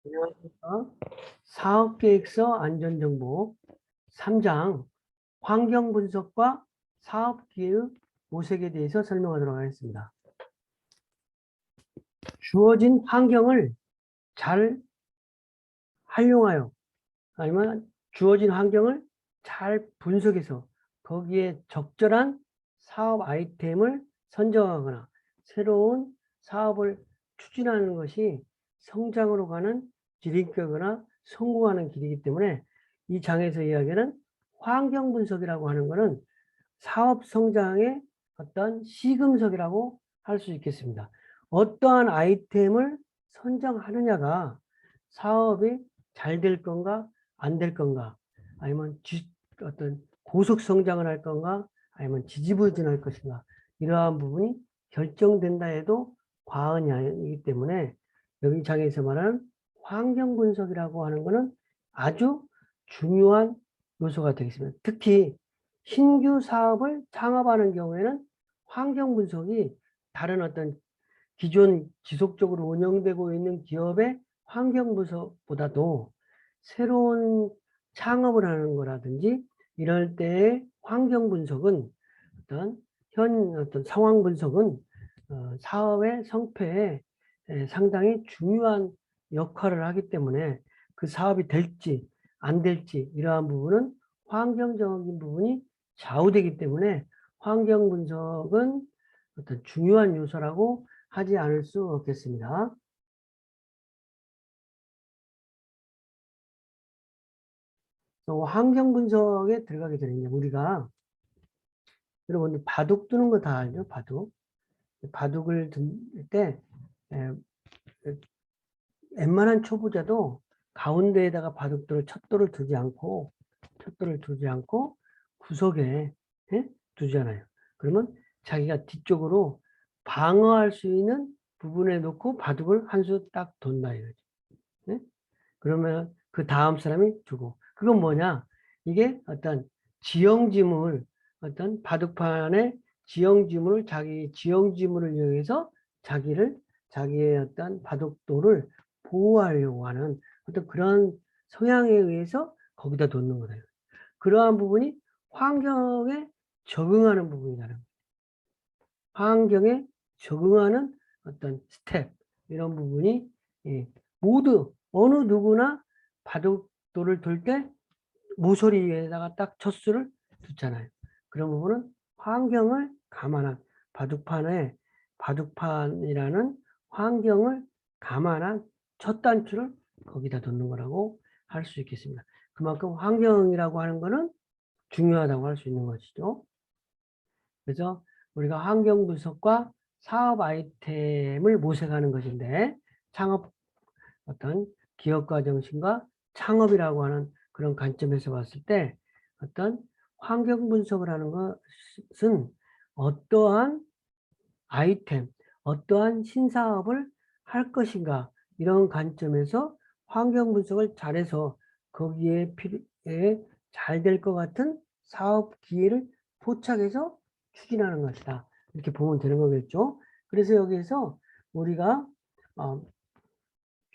안녕하십니까. 사업계획서 안전정보 3장 환경분석과 사업기획의 모색에 대해서 설명하도록 하겠습니다. 주어진 환경을 잘 활용하여 아니면 주어진 환경을 잘 분석해서 거기에 적절한 사업 아이템을 선정하거나 새로운 사업을 추진하는 것이 성장으로 가는 지름길이거나 성공하는 길이기 때문에 이 장에서 이야기하는 환경 분석이라고 하는 것은 사업 성장의 어떤 시금석이라고 할 수 있겠습니다. 어떠한 아이템을 선정하느냐가 사업이 잘 될 건가 안 될 건가 아니면 어떤 고속 성장을 할 건가 아니면 지지부진할 것인가 이러한 부분이 결정된다 해도 과언이 아니기 때문에 여기 장에서 말하는 환경 분석이라고 하는 것은 아주 중요한 요소가 되겠습니다. 특히 신규 사업을 창업하는 경우에는 환경 분석이 다른 어떤 기존 지속적으로 운영되고 있는 기업의 환경 분석보다도 새로운 창업을 하는 거라든지 이럴 때의 환경 분석은 어떤 상황 분석은 사업의 성패에 상당히 중요한 역할을 하기 때문에 그 사업이 될지 안 될지 이러한 부분은 환경적인 부분이 좌우되기 때문에 환경 분석은 어떤 중요한 요소라고 하지 않을 수 없겠습니다. 환경 분석에 들어가게 되면 우리가 여러분들 바둑 두는 거 다 알죠? 바둑. 바둑을 둘 때 웬만한 초보자도 가운데에다가 바둑돌을 척도를 두지 않고 구석에 두잖아요. 그러면 자기가 뒤쪽으로 방어할 수 있는 부분에 놓고 바둑을 한 수 딱 뒀나 이거지. 네? 그러면 그 다음 사람이 두고 그건 뭐냐? 이게 어떤 지형지물 어떤 바둑판의 지형지물을 자기 지형지물을 이용해서 자기의 어떤 바둑돌을 보호하려고 하는 어떤 그런 성향에 의해서 거기다 놓는 거다. 그러한 부분이 환경에 적응하는 부분이라는 거예요. 환경에 적응하는 어떤 스텝 이런 부분이 모두 어느 누구나 바둑돌을 돌 때 모서리 위에다가 딱 첫수를 두잖아요. 그런 부분은 환경을 감안한 바둑판이라는 환경을 감안한 첫 단추를 거기다 놓는 거라고 할 수 있겠습니다. 그만큼 환경이라고 하는 거는 중요하다고 할 수 있는 것이죠. 그래서 우리가 환경 분석과 사업 아이템을 모색하는 것인데 창업 어떤 기업가 정신과 창업이라고 하는 그런 관점에서 봤을 때 어떤 환경 분석을 하는 것은 어떠한 아이템, 어떠한 신사업을 할 것인가 이런 관점에서 환경 분석을 잘해서 거기에 잘 될 것 같은 사업 기회를 포착해서 추진하는 것이다. 이렇게 보면 되는 거겠죠. 그래서 여기에서 우리가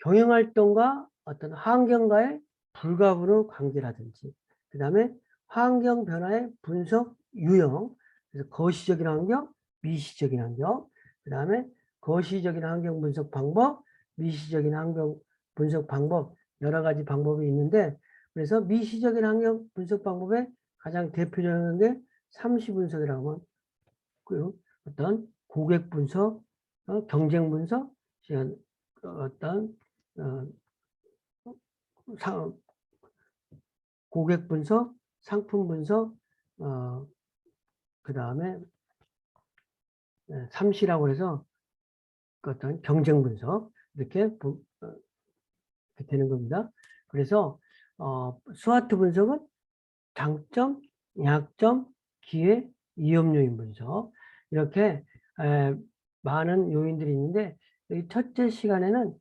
경영활동과 어떤 환경과의 불가분의 관계라든지 그 다음에 환경 변화의 분석 유형 그래서 거시적인 환경, 미시적인 환경 그 다음에 거시적인 환경 분석 방법, 미시적인 환경 분석 방법 여러 가지 방법이 있는데 그래서 미시적인 환경 분석 방법의 가장 대표적인 게 삼시 분석이라고 하면 그 어떤 고객 분석, 경쟁 분석, 어떤 고객 분석, 상품 분석, 그 다음에 삼시라고 해서 어떤 경쟁 분석 이렇게 되는 겁니다. 그래서 스와트 분석은 장점, 약점, 기회, 위험 요인 분석 이렇게 많은 요인들이 있는데 이 첫째 시간에는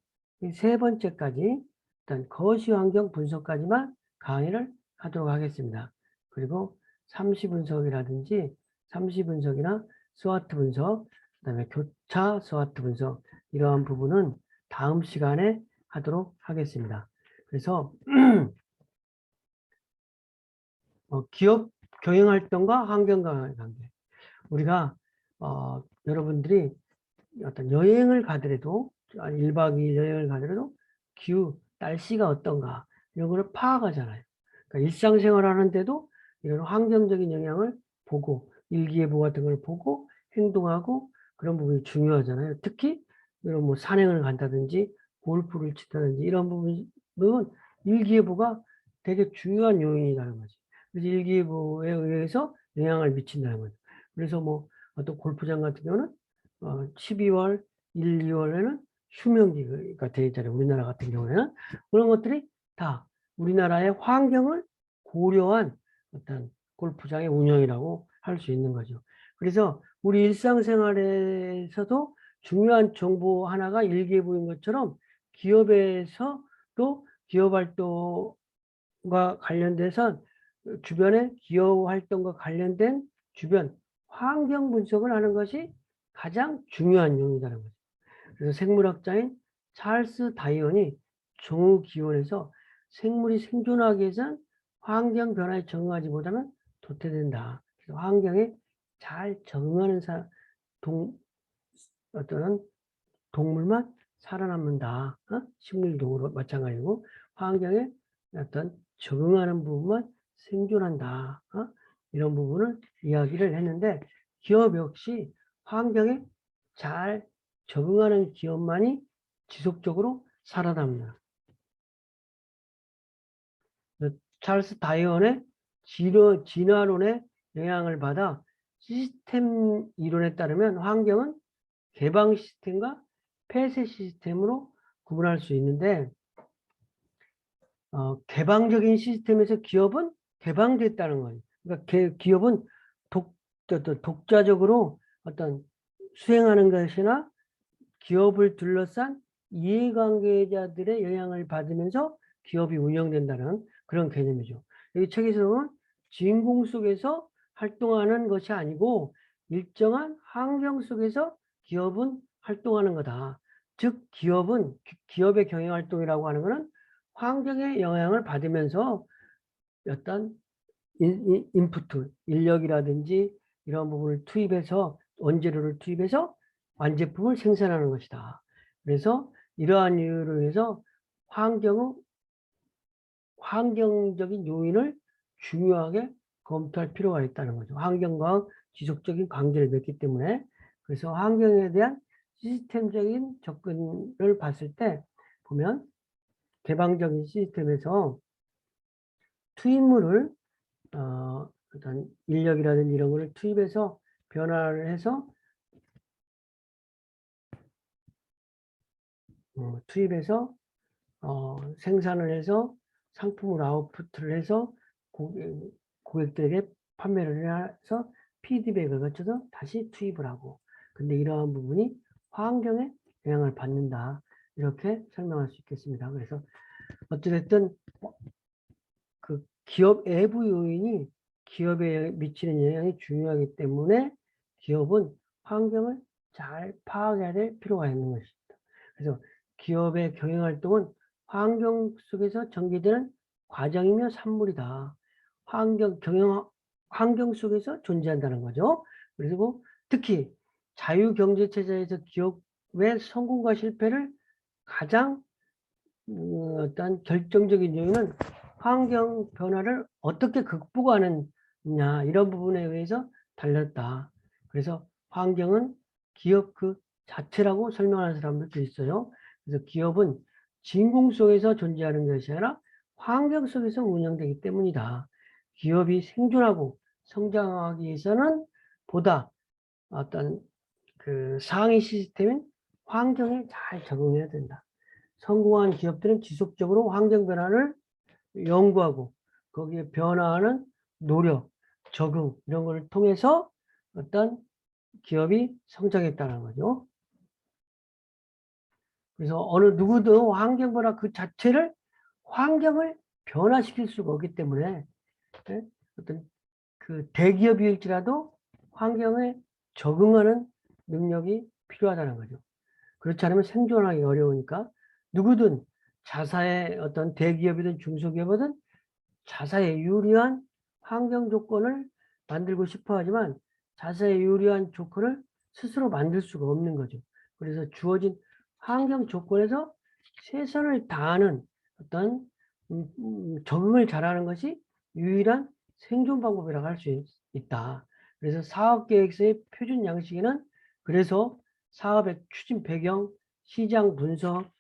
이 세 번째까지 일단 거시 환경 분석까지만 강의를 하도록 하겠습니다. 그리고 삼시 분석이라든지 삼시 분석이나 스와트 분석, 그다음에 교차 스와트 분석 이러한 부분은 다음 시간에 하도록 하겠습니다. 그래서 기업 경영활동과 환경과의 관계. 우리가 여러분들이 어떤 여행을 가더라도 1박 2일 여행을 가더라도 기후, 날씨가 어떤가 이런 거를 파악하잖아요. 그러니까 일상생활 하는데도 이런 환경적인 영향을 보고 일기예보 같은 걸 보고 행동하고 그런 부분이 중요하잖아요. 특히 이런 뭐 산행을 간다든지 골프를 치다든지 이런 부분은 일기예보가 되게 중요한 요인이라는 거지. 그래서 일기예보에 의해서 영향을 미친다는 거죠. 그래서 뭐 어떤 골프장 같은 경우는 12월, 1, 2월에는 휴명기가 되어 있잖아요. 우리나라 같은 경우에는. 그런 것들이 다 우리나라의 환경을 고려한 어떤 골프장의 운영이라고 할 수 있는 거죠. 그래서 우리 일상생활에서도 중요한 정보 하나가 일기예보인 것처럼 기업에서도 기업활동과 관련돼서 주변의 기업활동과 관련된 주변 환경 분석을 하는 것이 가장 중요한 요인이라는 거죠. 그래서 생물학자인 찰스 다이언이 정우기원에서 생물이 생존하기 위해서는 환경 변화에 적응하지 못하면 도태된다. 그래서 환경에 잘 적응하는 어떤 동물만 살아남는다. 식물동으로 마찬가지고 환경에 어떤 적응하는 부분만 생존한다. 이런 부분을 이야기를 했는데 기업 역시 환경에 잘 적응하는 기업만이 지속적으로 살아남는다. 찰스 다이언의 진화론의 영향을 받아 시스템 이론에 따르면 환경은 개방 시스템과 폐쇄 시스템으로 구분할 수 있는데 개방적인 시스템에서 기업은 개방됐다는 거예요. 그러니까 기업은 독자적으로 어떤 수행하는 것이나 기업을 둘러싼 이해관계자들의 영향을 받으면서 기업이 운영된다는 그런 개념이죠. 여기 책에서는 진공 속에서 활동하는 것이 아니고 일정한 환경 속에서 기업은 활동하는 거다. 즉 기업의 경영활동이라고 하는 것은 환경의 영향을 받으면서 어떤 인프트, 인력이라든지 이런 부분을 투입해서 원재료를 투입해서 완제품을 생산하는 것이다. 그래서 이러한 이유로 해서 환경적인 요인을 중요하게 검토할 필요가 있다는 거죠. 환경과 지속적인 관계를 맺기 때문에 그래서 환경에 대한 시스템적인 접근을 봤을 때 보면 개방적인 시스템에서 투입물을 어떤 인력이라든지 이런 거를 투입해서 변화를 해서 생산을 해서 상품을 아웃풋을 해서 고객들에게 판매를 해서 피드백을 거쳐서 다시 투입을 하고 근데 이러한 부분이 환경에 영향을 받는다 이렇게 설명할 수 있겠습니다. 그래서 어찌됐든 그 기업 외부 요인이 기업에 미치는 영향이 중요하기 때문에 기업은 환경을 잘 파악해야 될 필요가 있는 것입니다. 그래서 기업의 경영활동은 환경 속에서 전개되는 과정이며 산물이다. 환경 속에서 존재한다는 거죠. 그리고 특히 자유경제체제에서 기업의 성공과 실패를 가장 어떤 결정적인 요인은 환경 변화를 어떻게 극복하느냐 이런 부분에 의해서 달렸다. 그래서 환경은 기업 그 자체라고 설명하는 사람들도 있어요. 그래서 기업은 진공 속에서 존재하는 것이 아니라 환경 속에서 운영되기 때문이다. 기업이 생존하고 성장하기 위해서는 보다 어떤 그 상위 시스템인 환경에 잘 적응해야 된다. 성공한 기업들은 지속적으로 환경 변화를 연구하고 거기에 변화하는 노력, 적응 이런 걸 통해서 어떤 기업이 성장했다는 거죠. 그래서 어느 누구도 환경 변화 그 자체를 환경을 변화시킬 수가 없기 때문에 어떤 그 대기업일지라도 환경에 적응하는 능력이 필요하다는 거죠. 그렇지 않으면 생존하기 어려우니까 누구든 자사의 어떤 대기업이든 중소기업이든 자사에 유리한 환경 조건을 만들고 싶어 하지만 자사에 유리한 조건을 스스로 만들 수가 없는 거죠. 그래서 주어진 환경 조건에서 최선을 다하는 어떤 적응을 잘하는 것이 유일한 생존 방법이라고 할 수 있다. 그래서 사업계획서의 표준 양식에는 그래서 사업의 추진 배경, 시장 분석,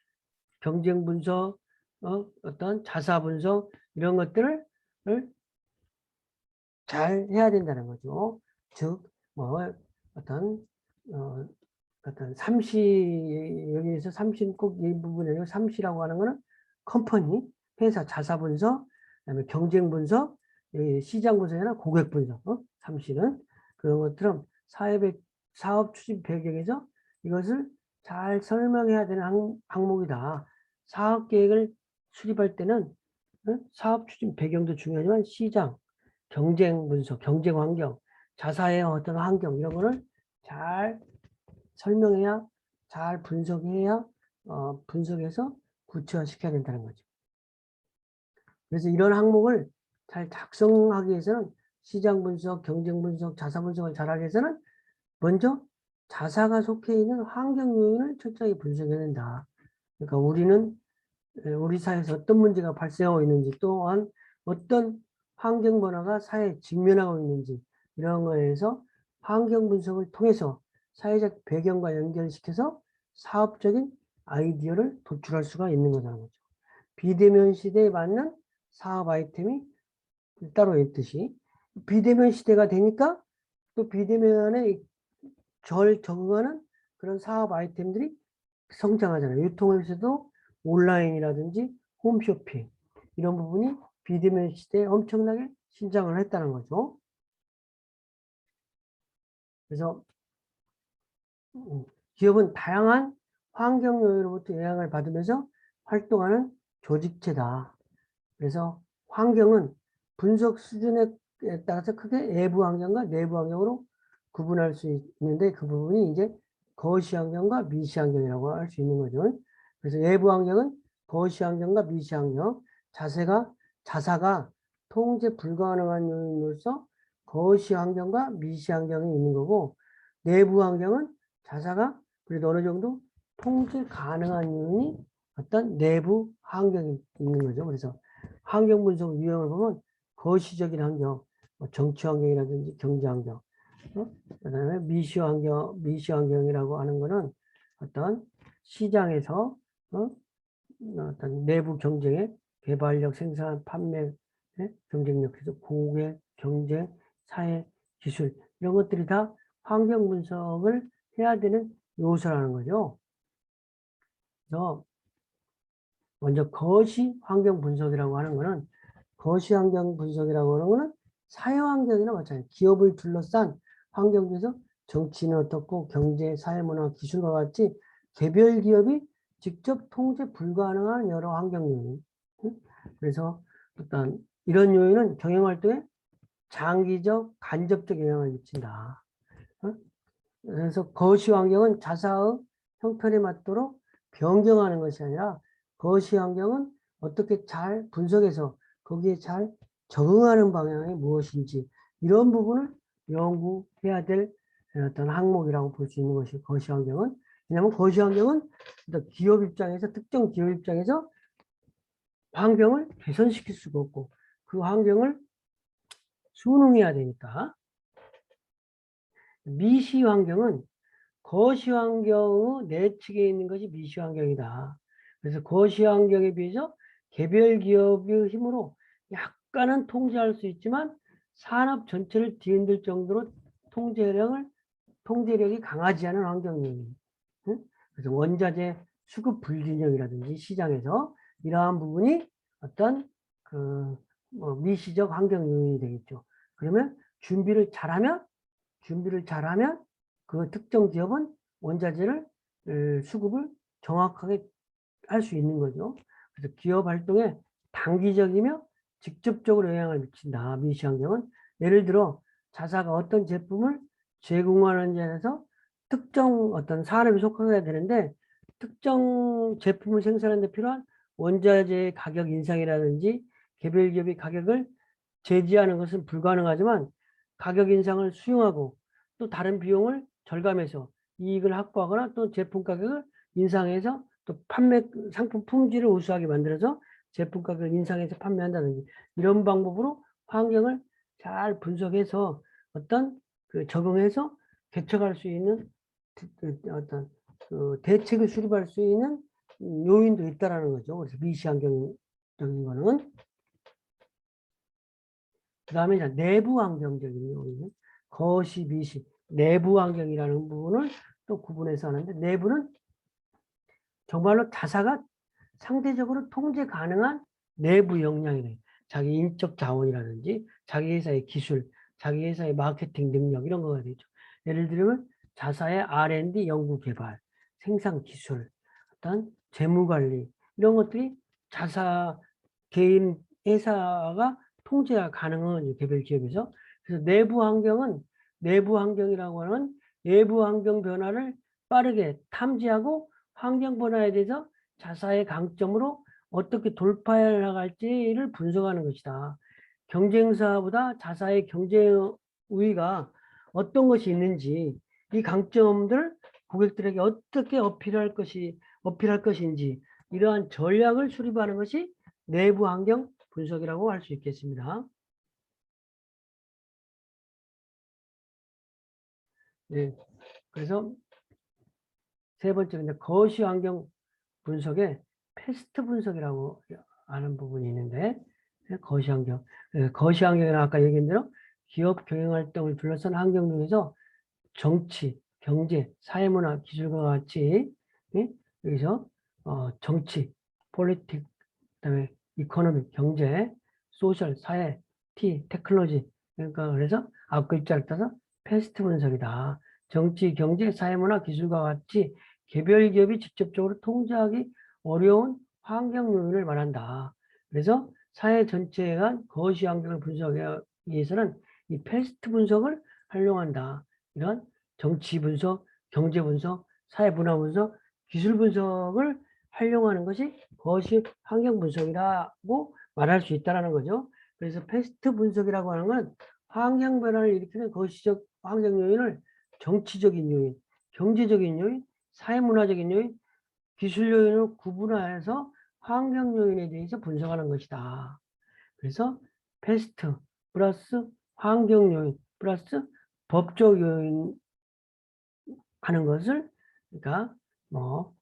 경쟁 분석, 어떤 자사 분석 이런 것들을 잘 해야 된다는 거죠. 즉, 뭐 어떤 어떤 삼시 여기에서 삼시 꼭 이 부분에 삼시라고 하는 거는 컴퍼니, 회사 자사 분석, 그다음에 경쟁 분석, 시장 분석이나 고객 분석, 삼시는 그런 것처럼 사업 추진 배경에서 이것을 잘 설명해야 되는 항목이다. 사업 계획을 수립할 때는 사업 추진 배경도 중요하지만 시장, 경쟁 분석, 경쟁 환경, 자사의 어떤 환경 이런 거를 잘 설명해야 잘 분석해야 분석해서 구체화시켜야 된다는 거죠. 그래서 이런 항목을 잘 작성하기 위해서는 시장 분석, 경쟁 분석, 자사 분석을 잘하기 위해서는 먼저 자사가 속해 있는 환경 요인을 철저히 분석해야 된다. 그러니까 우리 사회에서 어떤 문제가 발생하고 있는지 또한 어떤 환경 변화가 사회에 직면하고 있는지 이런 거에서 환경 분석을 통해서 사회적 배경과 연결시켜서 사업적인 아이디어를 도출할 수가 있는 거라는 거죠. 비대면 시대에 맞는 사업 아이템이 따로 있듯이 비대면 시대가 되니까 또 비대면에 적응하는 그런 사업 아이템들이 성장하잖아요. 유통에서도 온라인이라든지 홈쇼핑 이런 부분이 비대면 시대에 엄청나게 신장을 했다는 거죠. 그래서 기업은 다양한 환경 요인으로부터 영향을 받으면서 활동하는 조직체다. 그래서 환경은 분석 수준에 따라서 크게 외부 환경과 내부 환경으로 구분할 수 있는데 그 부분이 이제 거시 환경과 미시 환경이라고 할 수 있는 거죠. 그래서 외부 환경은 거시 환경과 미시 환경, 자사가 통제 불가능한 요인으로서 거시 환경과 미시 환경이 있는 거고 내부 환경은 자사가 그래도 어느 정도 통제 가능한 요인이 어떤 내부 환경이 있는 거죠. 그래서 환경 분석 유형을 보면 거시적인 환경, 정치 환경이라든지 경제 환경, 그다음에 미시 환경이라고 하는 거는 어떤 시장에서 어떤 내부 경쟁의 개발력, 생산, 판매, 경쟁력, 그래서 고객, 경쟁, 사회, 기술 이런 것들이 다 환경 분석을 해야 되는 요소라는 거죠. 그래서 먼저 거시 환경 분석이라고 하는 거는 거시 환경 분석이라고 하는 거는 사회 환경이나 마찬가지 기업을 둘러싼 환경 중에서 정치는 어떻고 경제, 사회, 문화, 기술과 같이 개별 기업이 직접 통제 불가능한 여러 환경 요인. 그래서 어떤 이런 요인은 경영 활동에 장기적 간접적 영향을 미친다. 그래서 거시 환경은 자사의 형편에 맞도록 변경하는 것이 아니라 거시 환경은 어떻게 잘 분석해서 거기에 잘 적응하는 방향이 무엇인지 이런 부분을 연구해야 될 어떤 항목이라고 볼 수 있는 것이 거시 환경은. 왜냐하면 거시 환경은 기업 입장에서 특정 기업 입장에서 환경을 개선시킬 수가 없고 그 환경을 순응해야 되니까. 미시 환경은 거시 환경의 내측에 있는 것이 미시 환경이다. 그래서 거시 환경에 비해서 개별 기업의 힘으로 약간은 통제할 수 있지만 산업 전체를 뒤흔들 정도로 통제력이 강하지 않은 환경이에요. 그래서 원자재 수급 불균형이라든지 시장에서 이러한 부분이 어떤 미시적 환경 요인이 되겠죠. 그러면 준비를 잘하면 그 특정 기업은 원자재를 수급을 정확하게 할 수 있는 거죠. 그래서 기업 활동에 단기적이며 직접적으로 영향을 미친다. 미시 환경은 예를 들어 자사가 어떤 제품을 제공하는 데서 특정 어떤 산업에 속하게 되는데 특정 제품을 생산하는 데 필요한 원자재 가격 인상이라든지 개별 기업의 가격을 제지하는 것은 불가능하지만 가격 인상을 수용하고 또 다른 비용을 절감해서 이익을 확보하거나 또 제품 가격을 인상해서 또 판매 상품 품질을 우수하게 만들어서 제품 가격을 인상해서 판매한다든지 이런 방법으로 환경을 잘 분석해서 어떤 적응해서 개척할 수 있는 어떤 대책을 수립할 수 있는 요인도 있다라는 거죠. 그래서 미시 환경적인 거는 그 다음에 내부 환경적인 요인, 거시, 미시, 내부 환경이라는 부분을 또 구분해서 하는데 내부는 정말로 자사가 상대적으로 통제 가능한 내부 역량이래. 자기 인적 자원이라든지 자기 회사의 기술, 자기 회사의 마케팅 능력 이런 거가 되죠. 예를 들면 자사의 R&D 연구 개발, 생산 기술, 어떤 재무 관리 이런 것들이 자사 개인 회사가 통제가 가능한 개별 기업에서 그래서 내부 환경이라고 하는 내부 환경 변화를 빠르게 탐지하고 환경 변화에 대해서 자사의 강점으로 어떻게 돌파해 나갈지를 분석하는 것이다. 경쟁사보다 자사의 경쟁 우위가 어떤 것이 있는지 이 강점들을 고객들에게 어떻게 어필할 것인지 이러한 전략을 수립하는 것이 내부 환경 분석이라고 할 수 있겠습니다. 네. 그래서 세 번째 거시 환경 분석에 패스트 분석이라고 하는 부분이 있는데 거시 환경. 거시 환경은 아까 얘기한 대로 기업 경영 활동을 둘러싼 환경 중에서 정치, 경제, 사회문화, 기술과 같이 예? 여기서 정치, 폴리틱, 그다음에 이코노미, 경제, 소셜, 사회, 테크놀로지 그러니까 그래서 앞글자를 따서 패스트 분석이다. 정치, 경제, 사회문화, 기술과 같이 개별 기업이 직접적으로 통제하기 어려운 환경 요인을 말한다. 그래서 사회 전체에 대한 거시 환경을 분석하기 위해서는 이 패스트 분석을 활용한다. 이런 정치 분석, 경제 분석, 사회 문화 분석, 기술 분석을 활용하는 것이 거시 환경 분석이라고 말할 수 있다는 거죠. 그래서 패스트 분석이라고 하는 건 환경 변화를 일으키는 거시적 환경 요인을 정치적인 요인, 경제적인 요인, 사회문화적인 요인, 기술 요인을 구분해서 환경 요인에 대해서 분석하는 것이다. 그래서 패스트 플러스 환경 요인 플러스 법적 요인 하는 것을 그러니까 뭐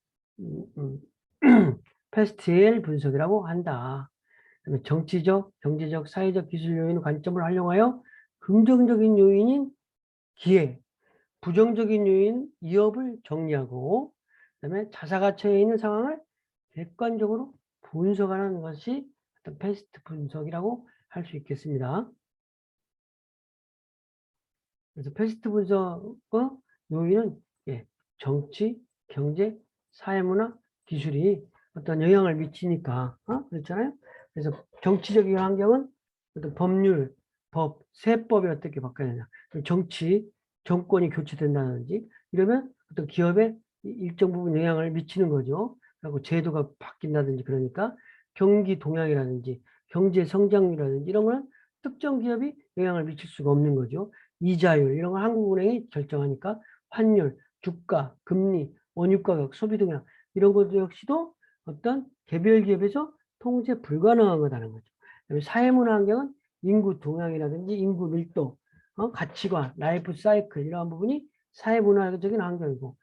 패스트엘 분석이라고 한다. 정치적, 경제적, 사회적 기술 요인 관점을 활용하여 긍정적인 요인인 기회, 부정적인 요인 위협을 정리하고 그다음에 자사가 처해 있는 상황을 객관적으로 분석하는 것이 어떤 패스트 분석이라고 할 수 있겠습니다. 그래서 패스트 분석의 요인은 정치, 경제, 사회문화, 기술이 어떤 영향을 미치니까 그렇잖아요. 그래서 정치적인 환경은 어떤 법률, 세법이 어떻게 바뀌느냐, 정치, 정권이 교체된다든지 이러면 어떤 기업에 일정 부분 영향을 미치는 거죠. 그리고 제도가 바뀐다든지 그러니까 경기 동향이라든지 경제 성장률이라든지 이런 거는 특정 기업이 영향을 미칠 수가 없는 거죠. 이자율 이런 걸 한국은행이 결정하니까 환율, 주가, 금리, 원유가격, 소비동향 이런 것도 역시도 어떤 개별 기업에서 통제 불가능한 거다는 거죠. 사회문화 환경은 인구 동향이라든지 인구 밀도, 가치관, 라이프 사이클 이러한 부분이 사회문화적인 환경이고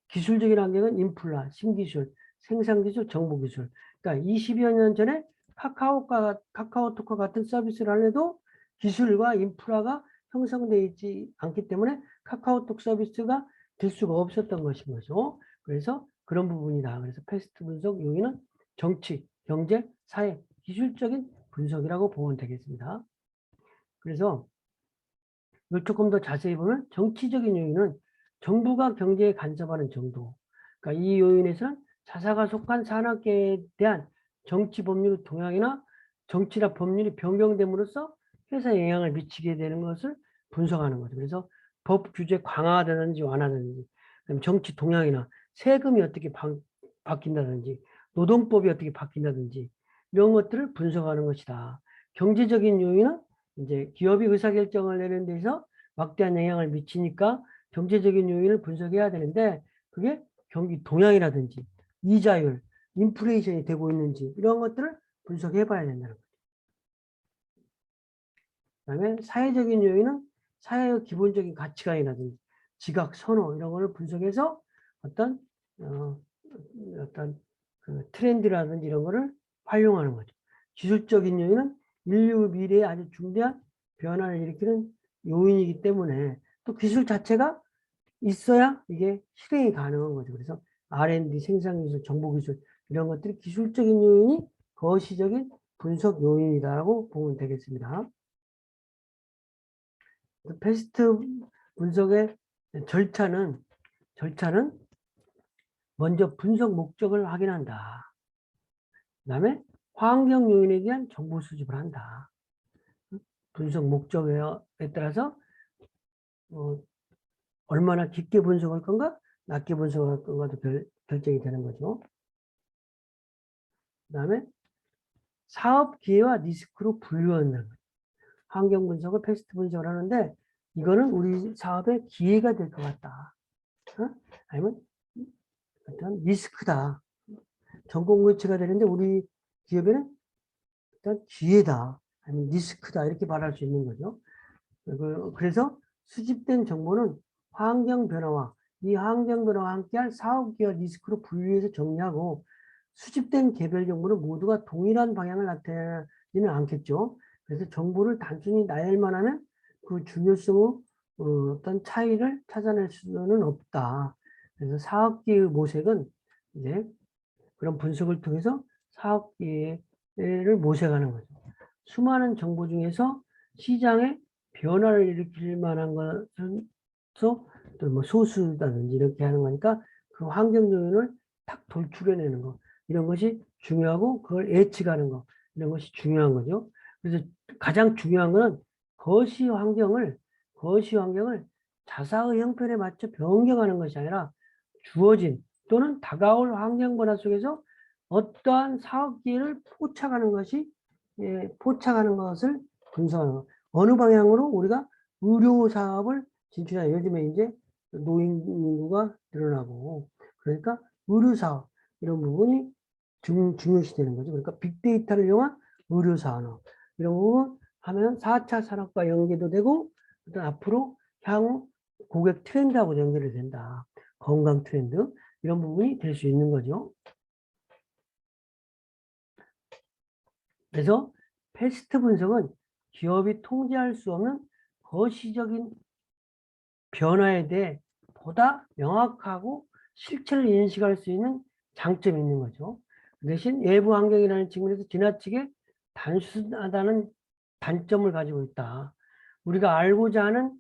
기술적인 환경은 인플라, 신기술, 생산기술, 정보기술. 그러니까 20여 년 전에 카카오톡과 같은 서비스를 하려도 기술과 인프라가 형성되어 있지 않기 때문에 카카오톡 서비스가 될 수가 없었던 것인 거죠. 그래서 그런 부분이다. 그래서 패스트 분석 요인은 정치, 경제, 사회, 기술적인 분석이라고 보면 되겠습니다. 그래서 이걸 조금 더 자세히 보면 정치적인 요인은 정부가 경제에 간섭하는 정도. 그러니까 이 요인에서는 자사가 속한 산업계에 대한 정치 법률 동향이나 정치나 법률이 변경됨으로써 회사에 영향을 미치게 되는 것을 분석하는 거죠. 그래서 법 규제 강화되는지 완화되는지, 정치 동향이나 세금이 어떻게 바뀐다든지, 노동법이 어떻게 바뀐다든지 이런 것들을 분석하는 것이다. 경제적인 요인은 이제 기업이 의사결정을 내는 데서 막대한 영향을 미치니까 경제적인 요인을 분석해야 되는데 그게 경기 동향이라든지 이자율, 인플레이션이 되고 있는지 이런 것들을 분석해 봐야 된다는 거죠. 그다음에 사회적인 요인은 사회의 기본적인 가치관이라든지 지각, 선호 이런 거를 분석해서 어떤 그 트렌드라든지 이런 거를 활용하는 거죠. 기술적인 요인은 인류 미래에 아주 중대한 변화를 일으키는 요인이기 때문에 또 기술 자체가 있어야 이게 실행이 가능한 거죠. 그래서 R&D, 생산기술, 정보기술 이런 것들이 기술적인 요인이 거시적인 분석 요인이다라고 보면 되겠습니다. 패스트 분석의 절차는 먼저 분석 목적을 확인한다. 그 다음에 환경 요인에 대한 정보 수집을 한다. 분석 목적에 따라서 얼마나 깊게 분석할 건가 낮게 분석할 건가도 결정이 되는 거죠. 그 다음에 사업 기회와 리스크로 분류하는 거예요. 환경 분석을 패스트 분석을 하는데 이거는 우리 사업의 기회가 될 것 같다. 아니면 어떤 리스크다. 전공 교체가 되는데 우리 기업에는 일단 기회다. 아니면 리스크다. 이렇게 말할 수 있는 거죠. 그래서 수집된 정보는 환경 변화와 이 환경 변화와 함께할 사업 기회 리스크로 분류해서 정리하고 수집된 개별 정보는 모두가 동일한 방향을 나타내지는 않겠죠. 그래서 정보를 단순히 나열만 하면 그 중요성의 어떤 차이를 찾아낼 수는 없다. 그래서 사업기의 모색은 이제 그런 분석을 통해서 사업기회를 모색하는 거죠. 수많은 정보 중에서 시장에 변화를 일으킬 만한 것은 또 뭐 소수다든지 이렇게 하는 거니까 그 환경 요인을 딱 돌출해내는 거 이런 것이 중요하고 그걸 예측하는 거 이런 것이 중요한 거죠. 그래서 가장 중요한 거는 거시 환경을 자사의 형편에 맞춰 변경하는 것이 아니라 주어진 또는 다가올 환경 변화 속에서 어떠한 사업 기회를 포착하는 것을 분석하는 것. 어느 방향으로 우리가 의료 사업을 진출하냐. 요즘에 이제 노인 인구가 늘어나고 그러니까 의료 사업 이런 부분이 중요시 되는 거죠. 그러니까 빅데이터를 이용한 의료 산업 이런 부분 하면 4차 산업과 연계도 되고 어떤 앞으로 향후 고객 트렌드하고 연결이 된다. 건강 트렌드 이런 부분이 될 수 있는 거죠. 그래서 패스트 분석은 기업이 통제할 수 없는 거시적인 변화에 대해 보다 명확하고 실체를 인식할 수 있는 장점이 있는 거죠. 그 대신 외부 환경이라는 측면에서 지나치게 단순하다는 단점을 가지고 있다. 우리가 알고자 하는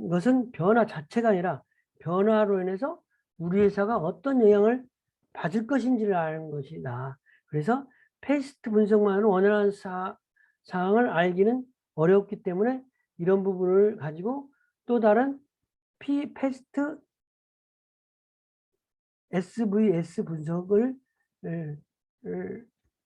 것은 변화 자체가 아니라 변화로 인해서 우리 회사가 어떤 영향을 받을 것인지를 아는 것이다. 그래서 패스트 분석만으로 원활한 사항을 알기는 어렵기 때문에 이런 부분을 가지고 또 다른 패스트 SVS 분석을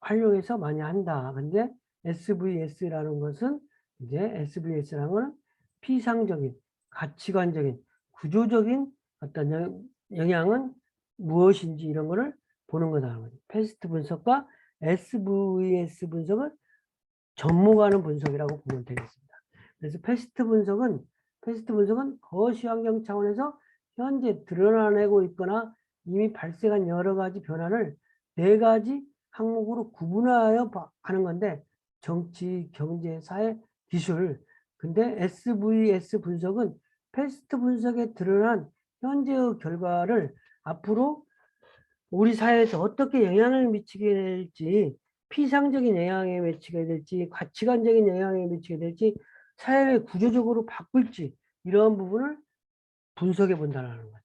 활용해서 많이 한다. 근데 SVS라는 것은 이제 SVS라는 것은 피상적인, 가치관적인, 구조적인 어떤 영향은 무엇인지 이런 거를 보는 거다. 패스트 분석과 SVS 분석은 접목하는 분석이라고 보면 되겠습니다. 그래서 패스트 분석은 거시 환경 차원에서 현재 드러나고 있거나 이미 발생한 여러 가지 변화를 네 가지 항목으로 구분하여 하는 건데 정치, 경제, 사회, 기술. 근데 SVS 분석은 패스트 분석에 드러난 현재의 결과를 앞으로 우리 사회에서 어떻게 영향을 미치게 될지 피상적인 영향에 미치게 될지 가치관적인 영향에 미치게 될지 사회를 구조적으로 바꿀지 이런 부분을 분석해 본다는 거죠.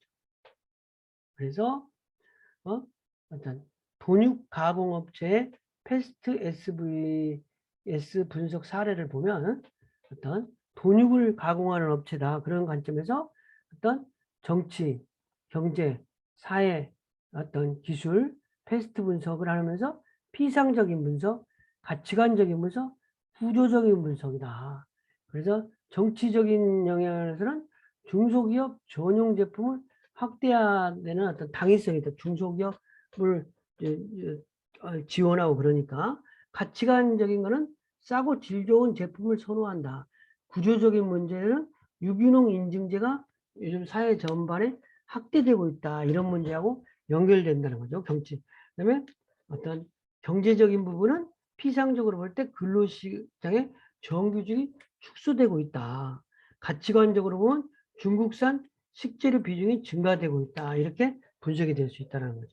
그래서 어떤 돈육 가공업체의 패스트 SVS 분석 사례를 보면 어떤 돈육을 가공하는 업체다 그런 관점에서 어떤 정치, 경제, 사회, 어떤 기술 패스트 분석을 하면서 피상적인 분석, 가치관적인 분석, 구조적인 분석이다. 그래서 정치적인 영역에서는 중소기업 전용 제품을 확대하는 어떤 당위성이 있다. 중소기업을 지원하고 그러니까 가치관적인 거는 싸고 질 좋은 제품을 선호한다. 구조적인 문제는 유기농 인증제가 요즘 사회 전반에 확대되고 있다. 이런 문제하고 연결된다는 거죠. 그다음에 어떤 경제적인 부분은 피상적으로 볼 때 근로시장의 정규직이 축소되고 있다. 가치관적으로 보면 중국산 식재료 비중이 증가되고 있다. 이렇게 분석이 될 수 있다는 거죠.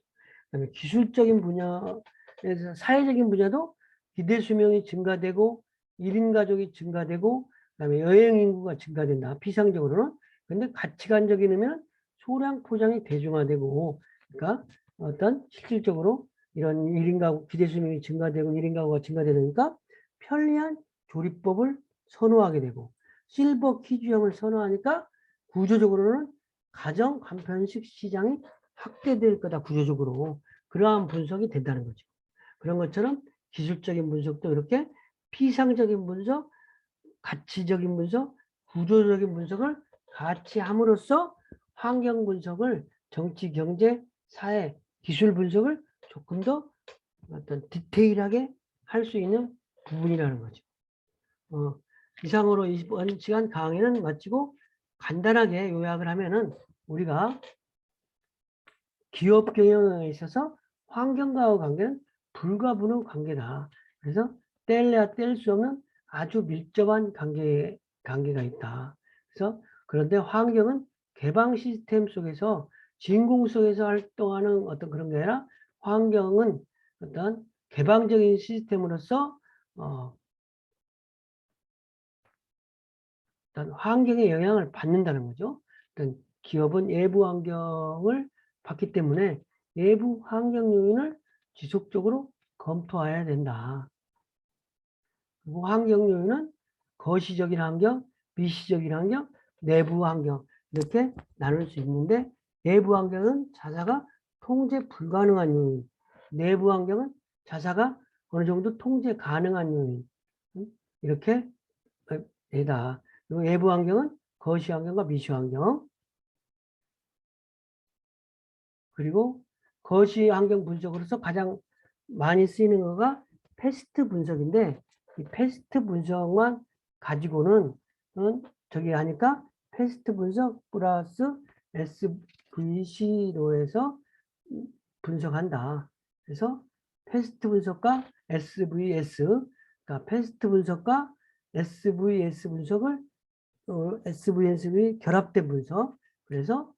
그다음에 기술적인 분야에서 사회적인 분야도 기대 수명이 증가되고 1인 가족이 증가되고 그다음에 여행 인구가 증가된다. 피상적으로는. 근데 가치관적인 의미는 소량 포장이 대중화되고 그러니까 어떤 실질적으로 이런 1인 가구 기대 수명이 증가되고 1인 가구가 증가되니까 편리한 조리법을 선호하게 되고 실버 키즈형을 선호하니까 구조적으로는 가정 간편식 시장이 확대될 거다. 구조적으로. 그러한 분석이 된다는 거죠. 그런 것처럼 기술적인 분석도 이렇게 피상적인 분석, 가치적인 분석, 구조적인 분석을 같이 함으로써 환경 분석을 정치, 경제, 사회, 기술 분석을 조금 더 어떤 디테일하게 할 수 있는 부분이라는 거죠. 이상으로 이번 시간 강의는 마치고 간단하게 요약을 하면은 우리가 기업 경영에 있어서 환경과의 관계는 불가분의 관계다. 그래서 뗄래야 뗄 수 없는 아주 밀접한 관계가 있다. 그래서 그런데 환경은 개방 시스템 속에서 진공 속에서 활동하는 어떤 그런 게 아니라 환경은 어떤 개방적인 시스템으로서 어떤 환경에 영향을 받는다는 거죠. 어떤 기업은 외부 환경을 받기 때문에 외부 환경 요인을 지속적으로 검토해야 된다. 그리고 환경 요인은 거시적인 환경, 미시적인 환경, 내부 환경 이렇게 나눌 수 있는데 내부 환경은 자사가 통제 불가능한 요인, 내부 환경은 자사가 어느 정도 통제 가능한 요인 이렇게 되다. 그리고 외부 환경은 거시 환경과 미시 환경 그리고 거시 환경 분석으로서 가장 많이 쓰이는 거가 패스트 분석인데 이 패스트 분석만 가지고는 저기 하니까 패스트 분석 플러스 SVC로 해서 분석한다. 그래서 패스트 분석과 SVS, 그러니까 패스트 분석과 SVS 분석을 SVS의 결합된 분석. 그래서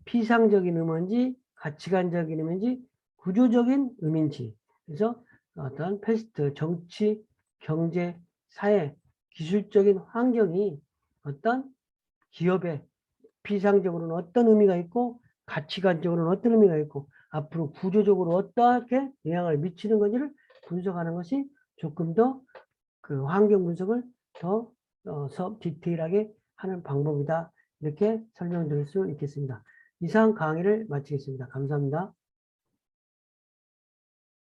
피상적인 의미인지 가치관적인 의미인지 구조적인 의미인지 그래서 어떤 패스트 정치, 경제, 사회, 기술적인 환경이 어떤 기업에 피상적으로는 어떤 의미가 있고 가치관적으로는 어떤 의미가 있고 앞으로 구조적으로 어떻게 영향을 미치는 건지를 분석하는 것이 조금 더 그 환경 분석을 더 디테일하게 하는 방법이다. 이렇게 설명드릴 수 있겠습니다. 이상 강의를 마치겠습니다. 감사합니다.